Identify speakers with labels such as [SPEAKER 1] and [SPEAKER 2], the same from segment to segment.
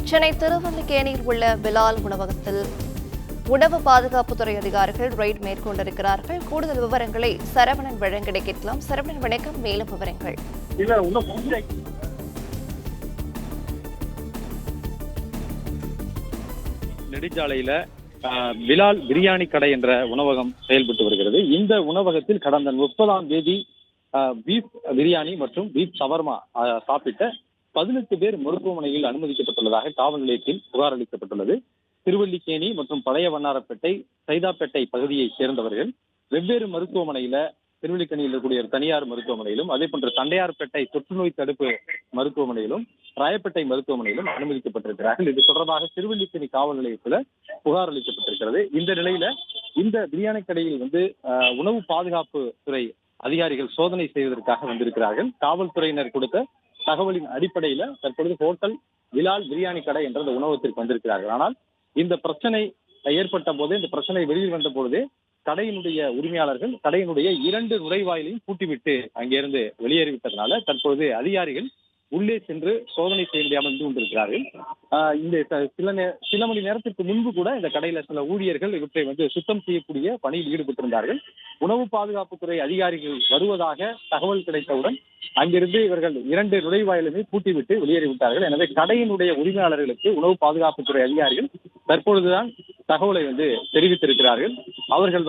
[SPEAKER 1] சென்னை திருவல்லிக்கேணியில் உள்ள பிலால் உணவகத்தில் உணவு பாதுகாப்புத்துறை அதிகாரிகள் ரெய்ட் மேற்கொண்டிருக்கிறார்கள். கூடுதல் விவரங்களை சரவணன் வழங்கிட கேட்கலாம். சரவணன் வணக்கம், மேலும் விவரங்கள்.
[SPEAKER 2] நெடுஞ்சாலையில பிலால் பிரியாணி கடை என்ற உணவகம் செயல்பட்டு வருகிறது. இந்த உணவகத்தில் கடந்த 30ஆம் தேதி பீஃப் பிரியாணி மற்றும் பீஃப் சவர்மா சாப்பிட்ட 18 பேர் மருத்துவமனையில் அனுமதிக்கப்பட்டுள்ளதாக காவல் நிலையத்தில் புகார் அளிக்கப்பட்டுள்ளது. திருவல்லிக்கேணி மற்றும் பழைய வண்ணாரப்பேட்டை, சைதாப்பேட்டை பகுதியைச் சேர்ந்தவர்கள் வெவ்வேறு மருத்துவமனையில திருவல்லிக்கேணியில் இருக்கக்கூடிய தனியார் மருத்துவமனையிலும், அதே போன்று தண்டையார்பேட்டை தொற்றுநோய் தடுப்பு மருத்துவமனையிலும், ராயப்பேட்டை மருத்துவமனையிலும் அனுமதிக்கப்பட்டிருக்கிறார்கள். இது தொடர்பாக திருவல்லிக்கேணி காவல் நிலையத்தில் புகார் அளிக்கப்பட்டிருக்கிறது. இந்த நிலையில இந்த பிரியாணி கடையில் உணவு பாதுகாப்பு துறை அதிகாரிகள் சோதனை செய்வதற்காக வந்திருக்கிறார்கள். காவல்துறையினர் கொடுத்த தகவலின் அடிப்படையில தற்பொழுது ஹோட்டல் பிலால் பிரியாணி கடை என்ற அந்த உணவகத்திற்கு வந்திருக்கிறார்கள். ஆனால் இந்த பிரச்சனை ஏற்பட்ட போது, இந்த பிரச்சனை வெளியில் வந்த பொழுது கடையினுடைய உரிமையாளர்கள் கடையினுடைய 2 நுழைவாயிலையும் பூட்டிவிட்டு அங்கிருந்து வெளியேறிவிட்டதனால தற்பொழுது அதிகாரிகள் உள்ளே சென்று சோதனை செய்ய முடியாமல் இருந்து கொண்டிருக்கிறார்கள். இந்த சில மணி நேரத்திற்கு முன்பு கூட இந்த கடையில சில ஊழியர்கள் இவற்றை சுத்தம் செய்யக்கூடிய பணியில் ஈடுபட்டிருந்தார்கள். உணவு பாதுகாப்புத்துறை அதிகாரிகள் வருவதாக தகவல் கிடைத்தவுடன் அங்கிருந்து இவர்கள் 2 நுழைவாயிலுமே பூட்டிவிட்டு வெளியேறிவிட்டார்கள். எனவே கடையினுடைய உரிமையாளர்களுக்கு உணவு பாதுகாப்புத்துறை அதிகாரிகள் தற்பொழுதுதான் தகவலை தெரிவித்திருக்கிறார்கள். அவர்கள்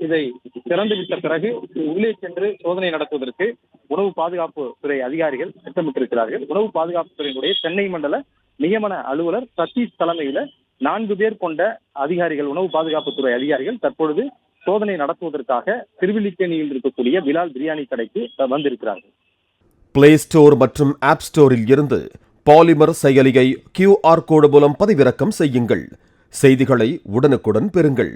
[SPEAKER 2] இதை திறந்துவிட்ட பிறகு உள்ளே சென்று சோதனை நடத்துவதற்கு உணவு பாதுகாப்பு துறை அதிகாரிகள் திட்டமிட்டிருக்கிறார்கள். உணவு பாதுகாப்புத்துறையினுடைய சென்னை மண்டல நியமன அலுவலர் சதீஷ் தலைமையில 4 பேர் கொண்ட அதிகாரிகள், உணவு பாதுகாப்புத்துறை அதிகாரிகள் தற்பொழுது சோதனை நடத்துவதற்காக திருவல்லிக்கேணியில் இருக்கக்கூடிய பிலால் பிரியாணி கடைக்கு வந்திருக்கிறார்கள்.
[SPEAKER 3] பிளே ஸ்டோர் மற்றும் ஆப் ஸ்டோரில் இருந்து பாலிமர் செயலியை QR கோடு மூலம் பதிவிறக்கம் செய்யுங்கள். செய்திகளை உடனுக்குடன் பெறுங்கள்.